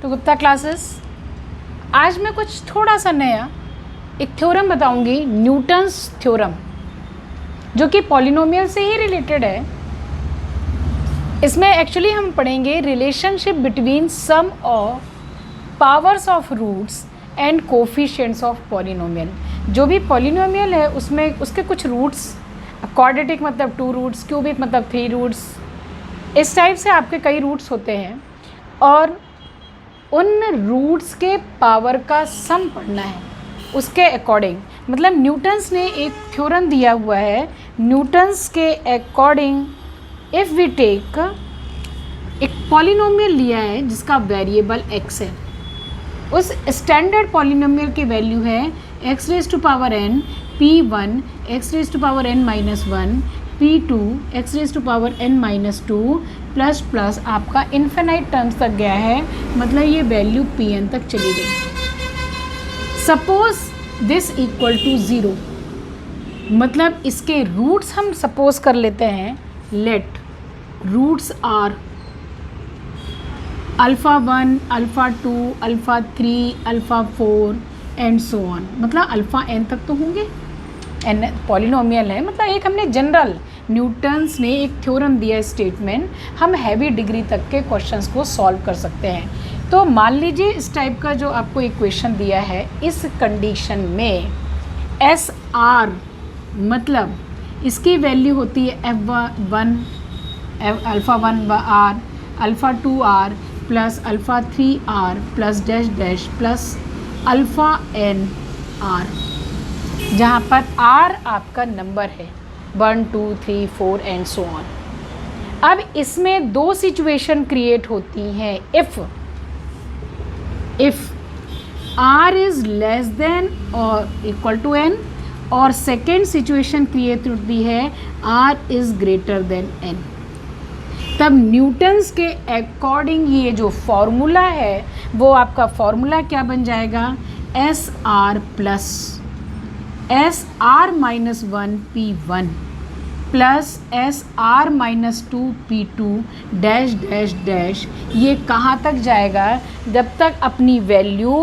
To Gupta classes. आज मैं कुछ थोड़ा सा नया एक थ्योरम बताऊंगी, न्यूटन्स थ्योरम, जो कि पॉलिनोमियल से ही रिलेटेड है। इसमें एक्चुअली हम पढ़ेंगे relationship between sum of powers of roots and coefficients of polynomial. जो भी पॉलिनोमियल है उसमें उसके कुछ रूट्स, क्वाड्रेटिक मतलब 2 रूट्स, क्यूबिक मतलब 3 रूट्स, इस टाइप से आपके कई रूट्स होते हैं और उन रूट्स के पावर का सम पढ़ना है उसके अकॉर्डिंग। मतलब न्यूटन्स ने एक थ्योरम दिया हुआ है, न्यूटन्स के अकॉर्डिंग इफ़ वी टेक एक पॉलिनोमियल लिया है जिसका वेरिएबल x है, उस स्टैंडर्ड पॉलिनोमियल की वैल्यू है x raise to power n p1, x raise to power n minus 1, p2, x raise to power n minus 2 plus plus आपका infinite terms तक गया है, मतलब ये वैल्यू pn तक चली गई। सपोज दिस इक्वल टू 0, मतलब इसके रूट्स हम सपोज कर लेते हैं, let roots are alpha 1, alpha 2, alpha 3, alpha 4 and so on, मतलब अल्फ़ा n तक तो होंगे। एन पॉलिनोमियल है, मतलब एक हमने जनरल न्यूटन्स ने एक थ्योरम दिया स्टेटमेंट, हम हैवी डिग्री तक के क्वेश्चंस को सॉल्व कर सकते हैं। तो मान लीजिए इस टाइप का जो आपको इक्वेशन दिया है, इस कंडीशन में एस आर मतलब इसकी वैल्यू होती है F1 alpha 1 r, alpha 2 r plus alpha 3 r plus dash dash plus alpha n r, जहाँ पर r आपका नंबर है 1, 2, 3, 4 एंड सो ऑन। अब इसमें 2 सिचुएशन क्रिएट होती हैं, if r is less than और इक्वल टू n, और सेकेंड सिचुएशन क्रिएट होती है r is greater than n। तब न्यूटन्स के अकॉर्डिंग ये जो फॉर्मूला है वो आपका फॉर्मूला क्या बन जाएगा, S r plus S r minus 1 P1 plus S r minus 2 P2 dash dash dash. ये कहाँ तक जाएगा, जब तक अपनी वैल्यू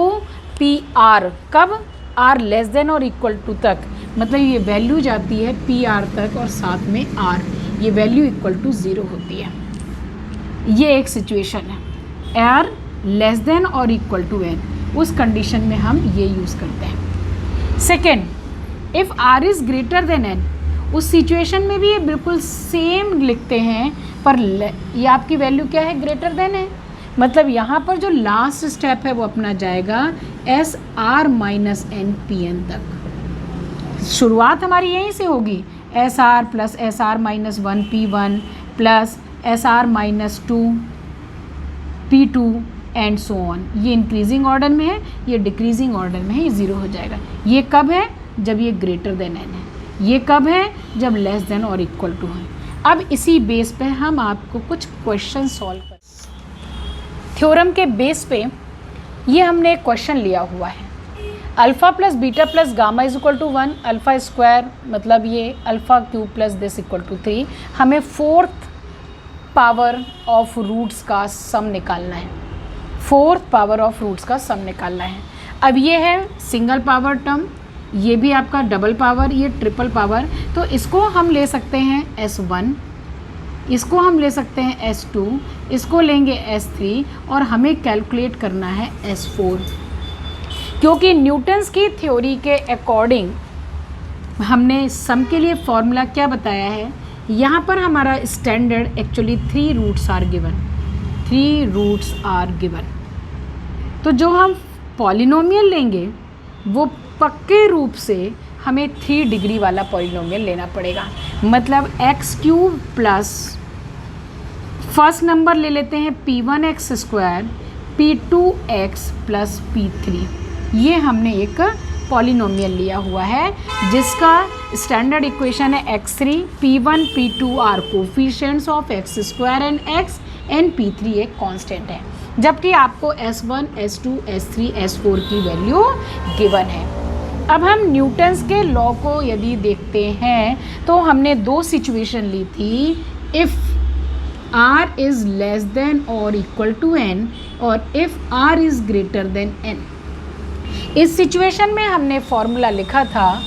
PR, कब R लेस देन और इक्वल टू तक, मतलब ये वैल्यू जाती है PR तक और साथ में R, ये वैल्यू इक्वल टू 0 होती है। ये एक सिचुएशन है, R लेस देन और इक्वल टू n, उस कंडीशन में हम ये यूज़ करते हैं। Second, if r is greater than n, उस सिचुएशन में भी ये बिल्कुल सेम लिखते हैं, पर ये आपकी वैल्यू क्या है, ग्रेटर देन है, मतलब यहाँ पर जो लास्ट स्टेप है वो अपना जाएगा S r minus n Pn तक। शुरुआत हमारी यहीं से होगी, S r plus S r minus 1 P1 plus S r minus 2 P2 and so on. ये इंक्रीजिंग ऑर्डर में है, ये डिक्रीजिंग ऑर्डर में है, ये 0 हो जाएगा। ये कब है, जब ये ग्रेटर देन n है। ये कब है, जब लेस देन और इक्वल टू है। अब इसी बेस पे हम आपको कुछ क्वेश्चन सॉल्व कर, थ्योरम के बेस पे ये हमने एक क्वेश्चन लिया हुआ है, alpha plus beta plus gamma is equal to 1, alpha square मतलब ये alpha cube plus this equal to 3। हमें 4th पावर ऑफ रूट्स का सम निकालना है, 4th पावर ऑफ रूट्स का सम निकालना है। अब ये है सिंगल पावर टर्म, ये भी आपका डबल पावर, ये ट्रिपल पावर, तो इसको हम ले सकते हैं S1, इसको हम ले सकते हैं S2, इसको लेंगे S3 और हमें कैलकुलेट करना है S4, क्योंकि न्यूटन्स की थ्योरी के अकॉर्डिंग हमने सम के लिए फॉर्मूला क्या बताया है, यहाँ पर हमारा standard actually 3 roots are given, 3 roots are given. तो जो हम पॉलिनोमियल लेंगे वो पक्के रूप से हमें 3 डिग्री वाला पॉलिनोमियल लेना पड़ेगा, मतलब x cube plus first number ले लेते हैं P1x square P2x plus P3। ये हमने एक पॉलिनोमियल लिया हुआ है जिसका स्टैंडर्ड इक्वेशन है x3, P1 P2 are coefficients of x square and x and P3 एक कांस्टेंट है, जबकि आपको S1, S2, S3, S4 की वैल्यू गिवन है। अब हम न्यूटन्स के लॉ को यदि देखते हैं तो हमने 2 सिचुएशन ली थी, if r is less than और इक्वल टू n, और if R is greater than N। इस सिचुएशन में हमने फॉर्मूला लिखा था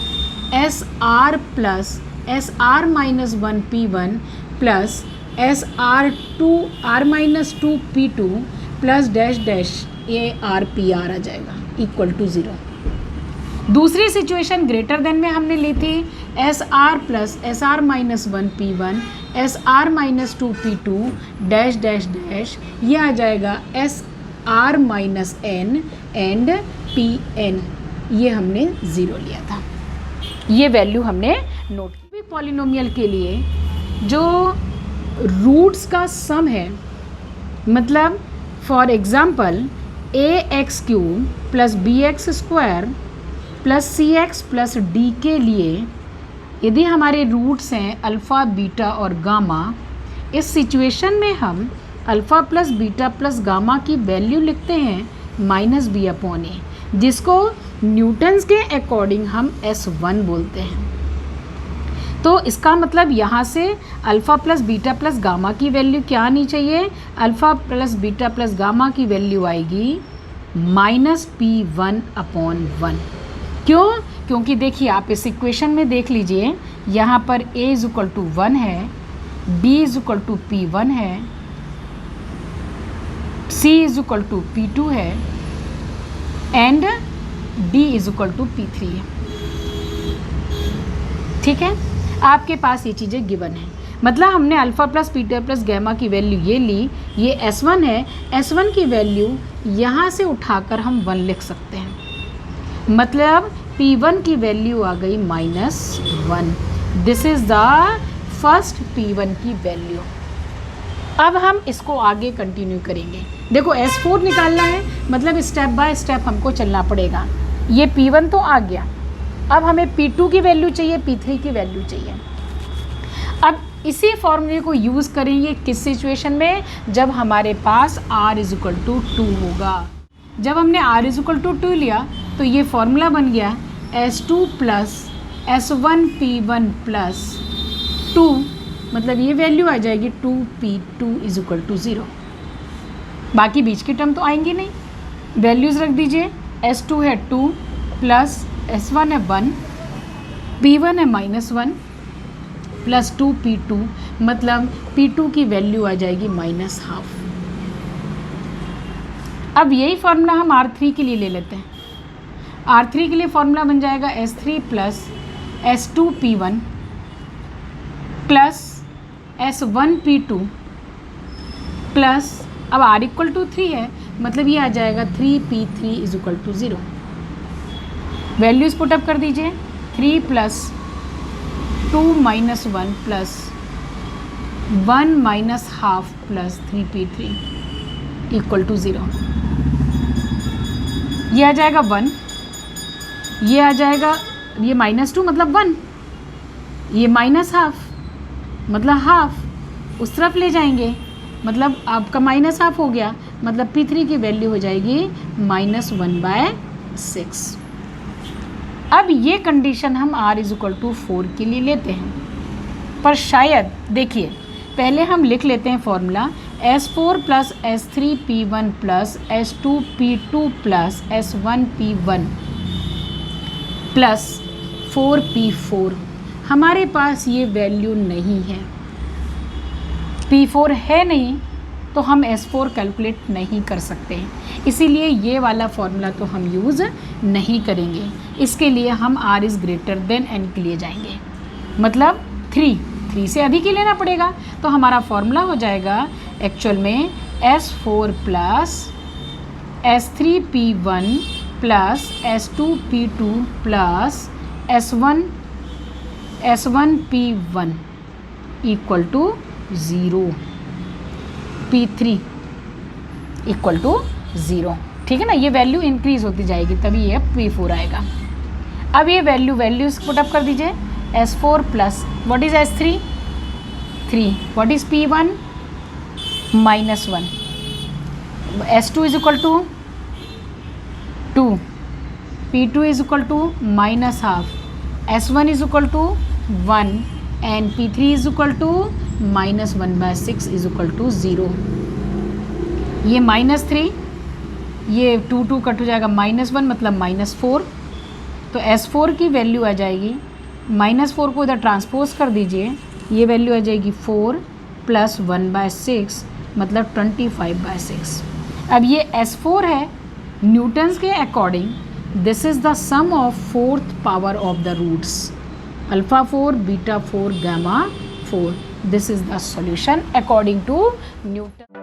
SR plus SR minus 1 P1 plus SR minus 2 P2 plus dash dash ये RPR आ जाएगा इक्वल टू 0। दूसरी सिचुएशन ग्रेटर देन में हमने ली थी SR plus SR minus 1 P1 SR minus 2 P2 dash dash dash ये आ जाएगा SR minus N and PN, ये हमने 0 लिया था। ये वैल्यू हमने नोट की। पॉलिनोमियल के लिए जो रूट्स का सम है, मतलब for example AX cube plus BX square plus CX plus D के लिए यदि हमारे रूट्स हैं अल्फ़ा बीटा और गामा, इस सिचुएशन में हम alpha plus beta plus gamma की वैल्यू लिखते हैं -b/a, जिसको न्यूटन्स के अकॉर्डिंग हम S1 बोलते हैं। तो इसका मतलब यहाँ से alpha plus beta plus gamma की वैल्यू क्या आनी चाहिए? Alpha plus beta plus gamma की वैल्यू आएगी -p1/1। क्यों? क्योंकि देखिए आप इस इक्वेशन में देख लीजिए, यहाँ पर a इज़ इक्वल टू 1 है, b is equal to p1 है, c is equal to p2 है and d is equal to p3 है। ठीक है, आपके पास ये चीज़ें गिवन है। मतलब हमने alpha plus beta plus gamma की वैल्यू ये ली, ये S1 है, S1 की वैल्यू यहाँ से उठाकर हम 1 लिख सकते हैं। मतलब P1 की वैल्यू आ गई -1। This is the first P1 की वैल्यू। अब हम इसको आगे कंटिन्यू करेंगे। देखो S4 निकालना है, मतलब स्टेप बाय स्टेप हमको चलना पड़ेगा। ये P1 तो आ गया, अब हमें P2 की वैल्यू चाहिए, P3 की वैल्यू चाहिए। अब इसी फॉर्मूले को यूज़ करेंगे किस सिचुएशन में? जब हमारे पास R इज़ इक्वल टू 2 होगा। जब हमने R इज़ इक्वल टू 2 लिया तो ये फॉर्मूला बन गया S2 plus S1 P1 plus 2, मतलब ये वैल्यू आ जाएगी 2P2 इज़ इक्वल टू 0। बाकी बीच की टर्म तो आएंगी नहीं, वैल्यूज़ रख दीजिए। S2 है 2 प्लस S1 है 1, P1 है -1 प्लस 2P2, मतलब P2 की वैल्यू आ जाएगी -12। अब यही फार्मूला हम R3 के लिए ले लेते हैं। R3 के लिए फार्मूला बन जाएगा S3 plus S2P1 plus S1P2 plus, अब R इक्वल टू 3 है, मतलब ये आ जाएगा 3P3 is equal to 0। Values put up कर दीजिए, 3 plus 2 minus 1 plus 1 minus half plus 3P3 equal to 0। ये आ जाएगा 1, ये आ जाएगा, ये -2 मतलब 1, ये माइनस हाफ मतलब हाफ, उस तरफ ले जाएंगे, मतलब आपका -12 हो गया, मतलब P3 की वैल्यू हो जाएगी -1/6। अब ये कंडीशन हम R इज़ इक्वल टू 4 के लिए लेते हैं, पर शायद देखिए पहले हम लिख लेते हैं formula S4 plus S3P1 plus S2P2 plus S1P1 plus 4P4। हमारे पास ये वैल्यू नहीं है, P4 है नहीं, तो हम S4 कैलकुलेट नहीं कर सकते हैं, इसीलिए ये वाला फॉर्मूला तो हम यूज़ नहीं करेंगे। इसके लिए हम R is greater than N के लिए जाएंगे, मतलब 3 से अधिक ही लेना पड़ेगा। तो हमारा फॉर्मूला हो जाएगा एक्चुअल में S4 plus S3P1 plus S2P2 plus S1P1 equal to 0, P3 equal to 0। ठीक है ना, ये वैल्यू इंक्रीज होती जाएगी, तभी ये P4 आएगा। अब ये वैल्यूज़ पुटअप कर दीजिए। S4 plus what is S3, 3, what is P1 -1, S2 is equal to 2, P2 is equal to -12, S1 is equal to 1 and P3 is equal to -1/6 is equal to 0। ये -3, ये 2 2 cut हो जाएगा, -1 मतलब -4, तो S4 की value आ जाएगी, -4 को इधर ट्रांसपोज कर दीजिए, ये वैल्यू आ जाएगी 4 + 1/6 मतलब 25/6। अब ये S4 है, न्यूटन्स के according this is the sum of 4th power of the roots α4, β4, γ4. This is the solution according to Newton.